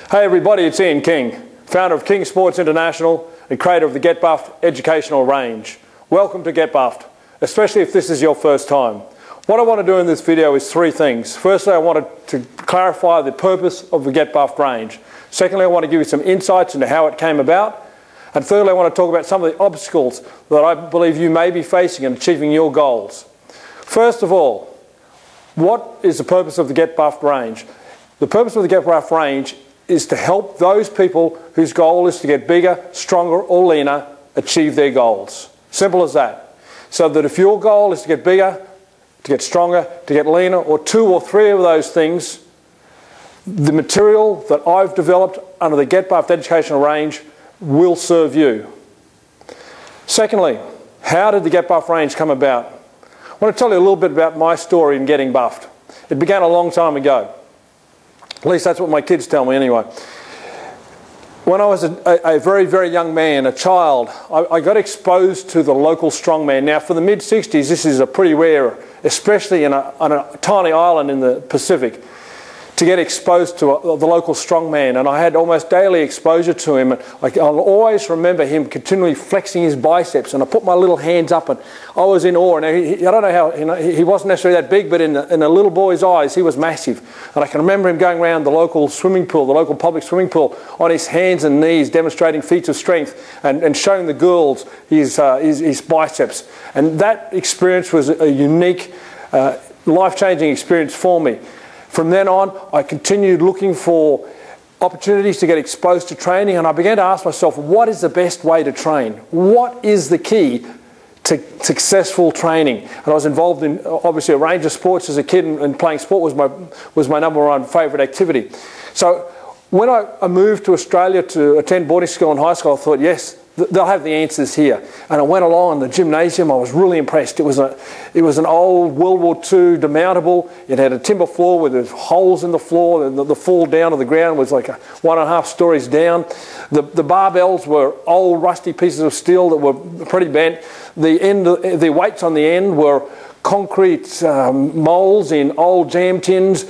Hey everybody, it's Ian King, founder of King Sports International and creator of the Get Buffed educational range. Welcome to Get Buffed, especially if this is your first time. What I want to do in this video is three things. Firstly, I wanted to clarify the purpose of the Get Buffed range. Secondly, I want to give you some insights into how it came about. And thirdly, I want to talk about some of the obstacles that I believe you may be facing in achieving your goals. First of all, what is the purpose of the Get Buffed range? The purpose of the Get Buffed range is to help those people whose goal is to get bigger, stronger or leaner achieve their goals. Simple as that. So that if your goal is to get bigger, to get stronger, to get leaner, or two or three of those things, the material that I've developed under the Get Buffed educational range will serve you. Secondly, how did the Get Buffed range come about? I want to tell you a little bit about my story in getting buffed. It began a long time ago. At least that's what my kids tell me anyway. When I was a very, very young man, a child, I got exposed to the local strongman. Now, for the mid-60s, this is a pretty rare, especially on a tiny island in the Pacific, to get exposed to the local strongman. And I had almost daily exposure to him. I'll always remember him continually flexing his biceps, and I put my little hands up and I was in awe. And I don't know how, he wasn't necessarily that big, but in a little boy's eyes, he was massive. And I can remember him going around the local swimming pool, the local public swimming pool, on his hands and knees, demonstrating feats of strength and showing the girls his biceps. And that experience was a unique, life-changing experience for me. From then on, I continued looking for opportunities to get exposed to training, and I began to ask myself, what is the best way to train? What is the key to successful training? And I was involved in, obviously, a range of sports as a kid, and playing sport was my number one favourite activity. So when I moved to Australia to attend boarding school and high school, I thought, yes, they'll have the answers here. And I went along in the gymnasium. I was really impressed. It was an old World War II demountable. It had a timber floor with holes in the floor, and the fall down to the ground was like 1.5 stories down. The barbells were old rusty pieces of steel that were pretty bent. The weights on the end were concrete molds in old jam tins.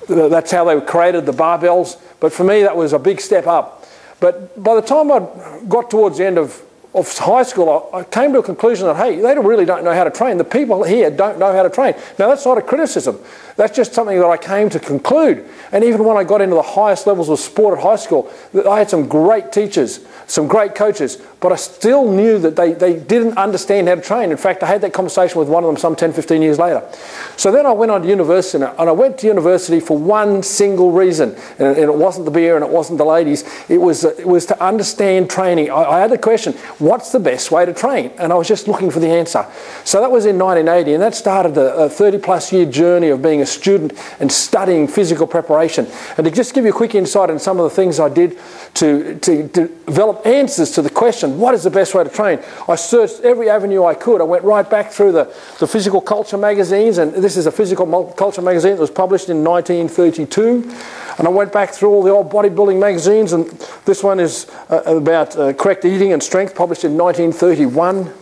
That's how they created the barbells. But for me, that was a big step up. But by the time I got towards the end of high school, I came to a conclusion that, hey, they really don't know how to train. The people here don't know how to train. Now, that's not a criticism. That's just something that I came to conclude. And even when I got into the highest levels of sport at high school, I had some great teachers, some great coaches, but I still knew that they didn't understand how to train. In fact, I had that conversation with one of them some 10, 15 years later. So then I went on to university, and I went to university for one single reason, and it wasn't the beer and it wasn't the ladies. It was to understand training. I had the question, what's the best way to train? And I was just looking for the answer. So that was in 1980, and that started a 30-plus year journey of being a student and studying physical preparation. And to just give you a quick insight into some of the things I did to develop answers to the question, what is the best way to train? I searched every avenue I could. I went right back through the physical culture magazines, and this is a physical culture magazine that was published in 1932. And I went back through all the old bodybuilding magazines, and this one is about correct eating and strength, published in 1931.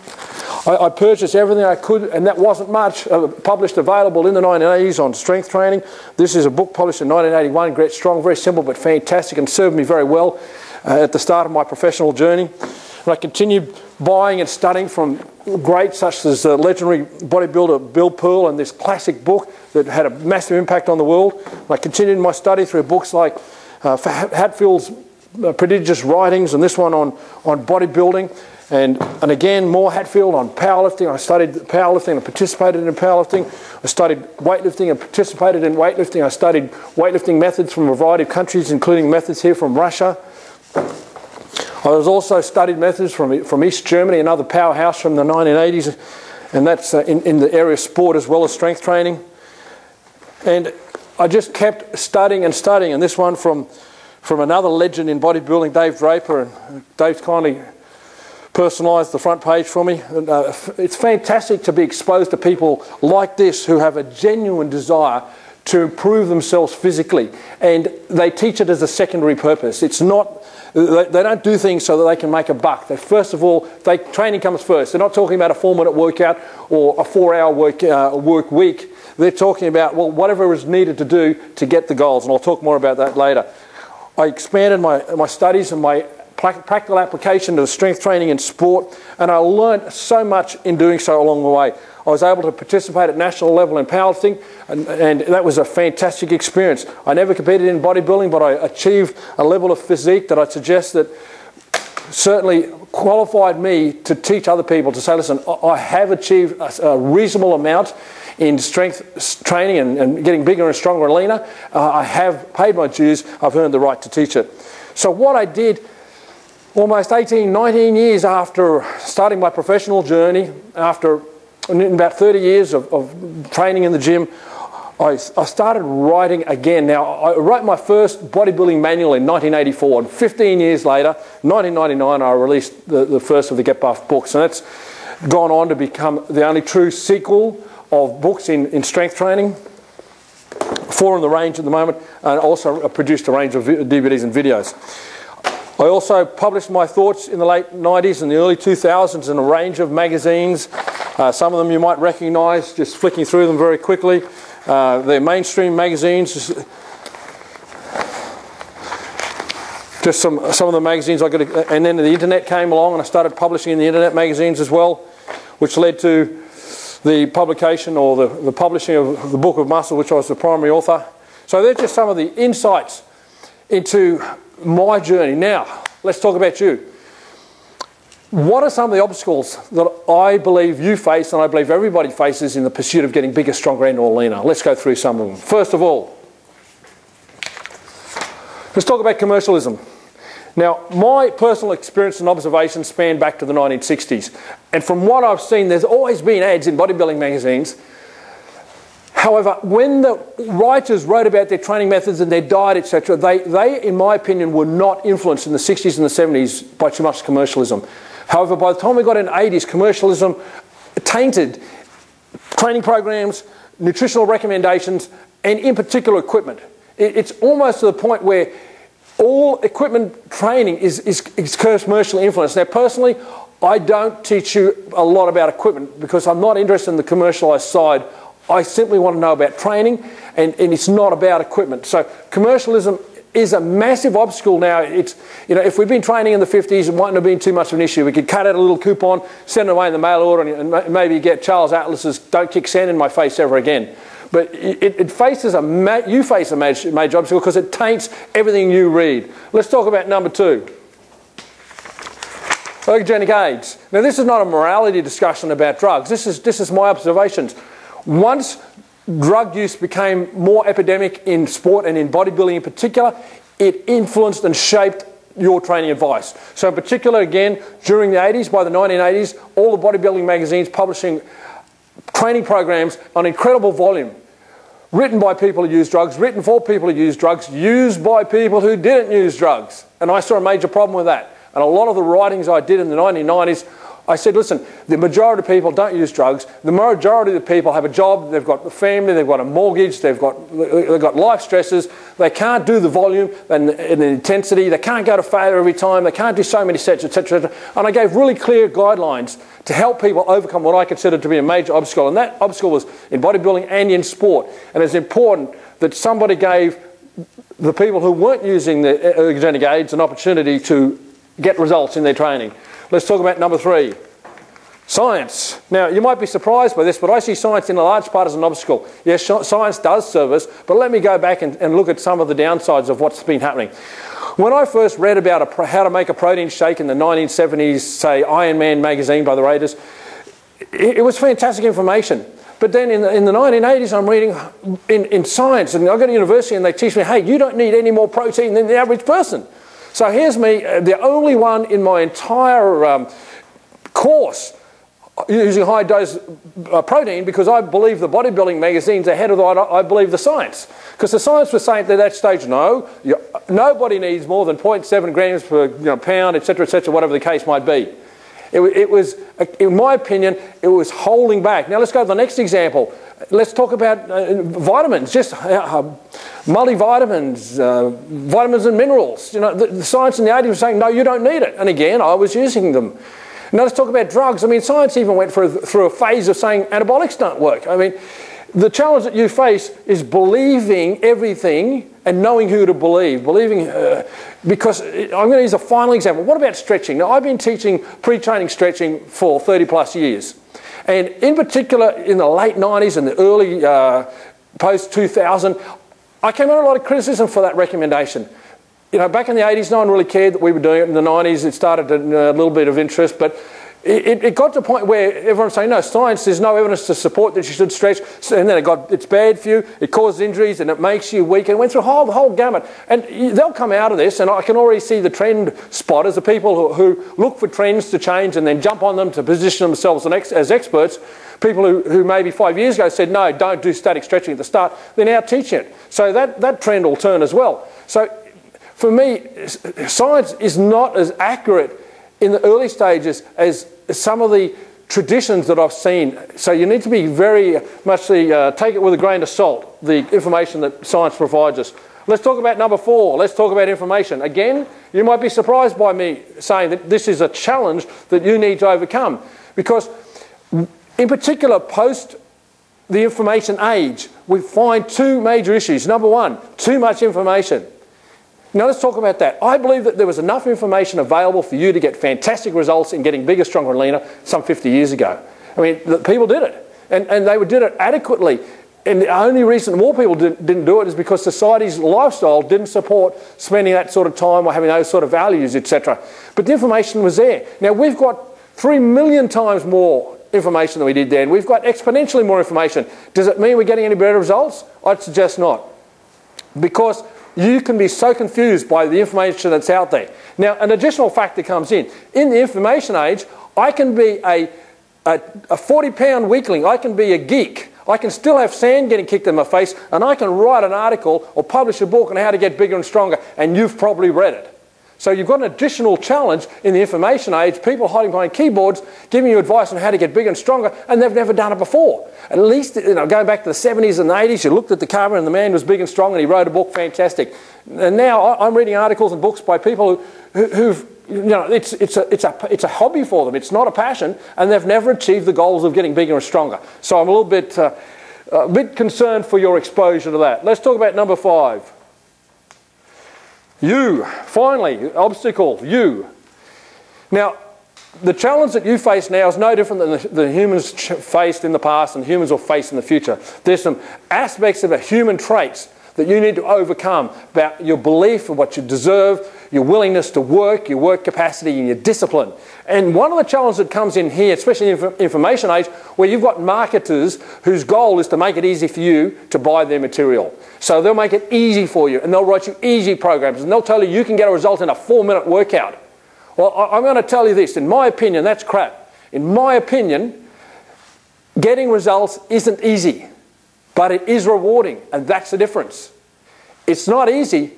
I purchased everything I could, and that wasn't much, published available in the 1980s on strength training. This is a book published in 1981, Get Strong, very simple but fantastic, and served me very well at the start of my professional journey. And I continued buying and studying from greats such as legendary bodybuilder Bill Pearl and this classic book that had a massive impact on the world. And I continued my study through books like Hatfield's prodigious writings, and this one on bodybuilding. And again, more Hatfield on powerlifting. I studied powerlifting and participated in powerlifting. I studied weightlifting and participated in weightlifting. I studied weightlifting methods from a variety of countries, including methods here from Russia. I also studied methods from East Germany, another powerhouse from the 1980s, and that's in the area of sport as well as strength training. And I just kept studying and studying, and this one from another legend in bodybuilding, Dave Draper, and Dave's kindly personalised the front page for me. It's fantastic to be exposed to people like this who have a genuine desire to improve themselves physically, and they teach it as a secondary purpose. It's not, they don't do things so that they can make a buck. First of all, training comes first. They're not talking about a 4-minute workout or a 4-hour work week. They're talking about, well, whatever is needed to do to get the goals, and I'll talk more about that later. I expanded my studies and my practical application to the strength training and sport, and I learned so much in doing so along the way. I was able to participate at national level in powerlifting, and that was a fantastic experience. I never competed in bodybuilding, but I achieved a level of physique that I suggest that certainly qualified me to teach other people, to say, listen, I have achieved a reasonable amount in strength training and getting bigger and stronger and leaner. I have paid my dues. I've earned the right to teach it. So what I did almost 18, 19 years after starting my professional journey, after about 30 years of training in the gym, I started writing again. Now, I wrote my first bodybuilding manual in 1984, and 15 years later, 1999, I released the first of the Get Buff books, and that's gone on to become the only true sequel of books in strength training. 4 in the range at the moment, and also produced a range of DVDs and videos. I also published my thoughts in the late 90s and the early 2000s in a range of magazines. Some of them you might recognise, just flicking through them very quickly. They're mainstream magazines. Just some of the magazines I got, and then the internet came along, and I started publishing in the internet magazines as well, which led to the publication or the publishing of the Book of Muscle, which I was the primary author. So there's just some of the insights into my journey. Now, let's talk about you. What are some of the obstacles that I believe you face, and I believe everybody faces, in the pursuit of getting bigger, stronger and or leaner? Let's go through some of them. First of all, let's talk about commercialism. Now, my personal experience and observations span back to the 1960s. And from what I've seen, there's always been ads in bodybuilding magazines. However, when the writers wrote about their training methods and their diet, etc., they, in my opinion, were not influenced in the 60s and the 70s by too much commercialism. However, by the time we got in the 80s, commercialism tainted training programs, nutritional recommendations, and in particular equipment. It's almost to the point where all equipment training is commercially influenced. Now, personally, I don't teach you a lot about equipment because I'm not interested in the commercialised side. I simply want to know about training, and it's not about equipment. So commercialism is a massive obstacle now. It's, you know, if we'd been training in the 50s, it mightn't have been too much of an issue. We could cut out a little coupon, send it away in the mail order, and maybe get Charles Atlas's "Don't kick sand in my face" ever again. But you face a major obstacle because it taints everything you read. Let's talk about number 2. Ergogenic aids. Now, this is not a morality discussion about drugs. This is my observations. Once drug use became more epidemic in sport and in bodybuilding in particular, it influenced and shaped your training advice. So in particular, again, during the 80s, by the 1980s, all the bodybuilding magazines publishing training programs on incredible volume, written by people who use drugs, written for people who use drugs, used by people who didn't use drugs. And I saw a major problem with that. And a lot of the writings I did in the 1990s, I said, listen, the majority of people don't use drugs. The majority of the people have a job, they've got a family, they've got a mortgage, they've got life stresses. They can't do the volume and the intensity. They can't go to failure every time. They can't do so many sets, etc. And I gave really clear guidelines to help people overcome what I considered to be a major obstacle. And that obstacle was in bodybuilding and in sport. And it's important that somebody gave the people who weren't using the ergogenic aids an opportunity to get results in their training. Let's talk about number 3. Science. Now, you might be surprised by this, but I see science in a large part as an obstacle. Yes, science does serve us, but let me go back and look at some of the downsides of what's been happening. When I first read about how to make a protein shake in the 1970s, say, Iron Man magazine by the Raiders, it was fantastic information. But then in the 1980s, I'm reading in science, and I go to university and they teach me, hey, you don't need any more protein than the average person. So here's me, the only one in my entire course using high dose protein, because I believe the bodybuilding magazine's ahead of I believe the science. Because the science was saying at that stage, no, nobody needs more than 0.7 grams per pound, etc., whatever the case might be. It was, in my opinion, it was holding back. Now let's go to the next example. Let's talk about vitamins, just multivitamins, vitamins and minerals. You know, the science in the 80s was saying, no, you don't need it. And again, I was using them. Now let's talk about drugs. I mean, science even went through a phase of saying anabolics don't work. I mean, the challenge that you face is believing everything and knowing who to believe, because I'm going to use a final example. What about stretching? Now, I've been teaching pre-training stretching for 30 plus years. And in particular, in the late 90s and the early post-2000, I came under a lot of criticism for that recommendation. You know, back in the 80s, no one really cared that we were doing it. In the 90s, it started a little bit of interest, but it got to a point where everyone's saying, no, science, there's no evidence to support that you should stretch. And then it's bad for you, it causes injuries, and it makes you weak. And it went through the whole gamut. And they'll come out of this, and I can already see the trend spotters, the people who look for trends to change and then jump on them to position themselves as experts. People who maybe 5 years ago said, no, don't do static stretching at the start, they're now teaching it. So that trend will turn as well. So for me, science is not as accurate in the early stages as some of the traditions that I've seen. So you need to be very much take it with a grain of salt, the information that science provides us. Let's talk about number 4. Let's talk about information. Again, you might be surprised by me saying that this is a challenge that you need to overcome, because in particular, post the information age, we find 2 major issues. Number 1, too much information. Now let's talk about that. I believe that there was enough information available for you to get fantastic results in getting bigger, stronger and leaner some 50 years ago. I mean, people did it, and they did it adequately. And the only reason more people didn't do it is because society's lifestyle didn't support spending that sort of time or having those sort of values, etc. But the information was there. Now we've got 3 million times more information than we did then. We've got exponentially more information. Does it mean we're getting any better results? I'd suggest not. Because you can be so confused by the information that's out there. Now, an additional factor comes in. In the information age, I can be a 40-pound weakling. I can be a geek. I can still have sand getting kicked in my face, and I can write an article or publish a book on how to get bigger and stronger, and you've probably read it. So you've got an additional challenge in the information age, people hiding behind keyboards, giving you advice on how to get bigger and stronger, and they've never done it before. At least, you know, going back to the 70s and the 80s, you looked at the cover and the man was big and strong and he wrote a book, fantastic. And now I'm reading articles and books by people who've, you know, it's a hobby for them, it's not a passion, and they've never achieved the goals of getting bigger and stronger. So I'm a little bit concerned for your exposure to that. Let's talk about number 5. You, finally, obstacle, you. Now, the challenge that you face now is no different than the humans faced in the past and humans will face in the future. There's some aspects of human traits that you need to overcome about your belief of what you deserve, your willingness to work, your work capacity and your discipline. And one of the challenges that comes in here, especially in the information age, where you've got marketers whose goal is to make it easy for you to buy their material. So they'll make it easy for you and they'll write you easy programs and they'll tell you you can get a result in a 4-minute workout. Well, I'm going to tell you this, in my opinion, that's crap. In my opinion, getting results isn't easy, but it is rewarding, and that's the difference. It's not easy,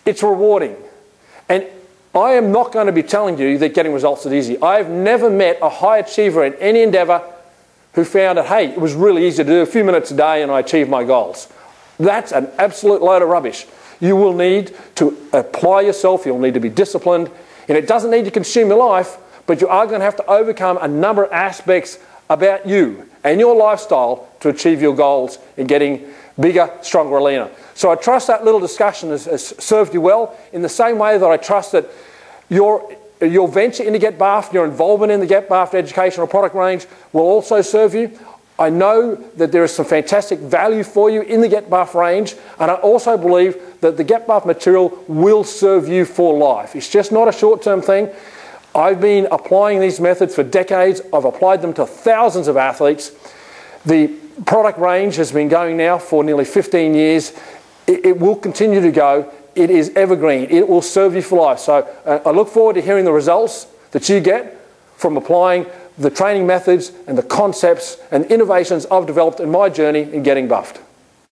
it's rewarding. And I am not going to be telling you that getting results is easy. I've never met a high achiever in any endeavour who found that, hey, it was really easy to do a few minutes a day and I achieved my goals. That's an absolute load of rubbish. You will need to apply yourself, you'll need to be disciplined, and it doesn't need to consume your life, but you are going to have to overcome a number of aspects about you and your lifestyle to achieve your goals in getting bigger, stronger, leaner. So I trust that little discussion has served you well, in the same way that I trust that your venture into Get Buffed, your involvement in the Get Buffed educational product range will also serve you. I know that there is some fantastic value for you in the Get Buff range, and I also believe that the Get Buff material will serve you for life. It's just not a short-term thing. I've been applying these methods for decades. I've applied them to thousands of athletes. The product range has been going now for nearly 15 years. It will continue to go. It is evergreen. It will serve you for life. So I look forward to hearing the results that you get from applying the training methods and the concepts and innovations I've developed in my journey in getting buffed.